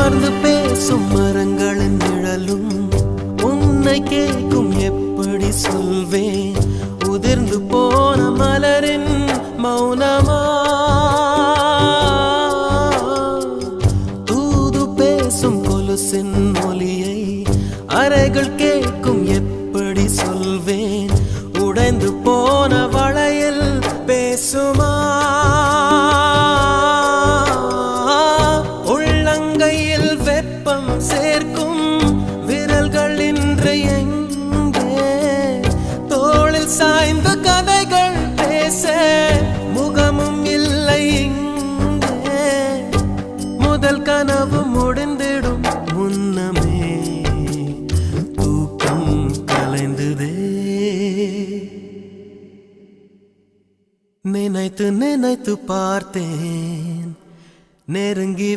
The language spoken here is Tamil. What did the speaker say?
அமர்ந்து பேசும் மரங்களின் நிழலும் உன்னை கேட்கும் எப்படி சொல்வேன் உதிர்ந்து போன மலரின் மௌனமா தூது பேசும் கொலுசின் ஒலியை அறைகள் கேட்கும் எப்படி சொல்வேன் உடைந்து போன வளையல் பேசுமா உள்ளங்கையில் வெப்பம் சேர்க்கும் விரல்கள் இன்று எங்கே தோளில் சாய்ந்த கதைகள் பேச முகமும் இல்லை இங்கே முதல் கனவு முடிந்திடும் முன்னமே தூக்கம் கலைந்ததே நினைத்து நினைத்து பார்த்தேன் நெருங்கி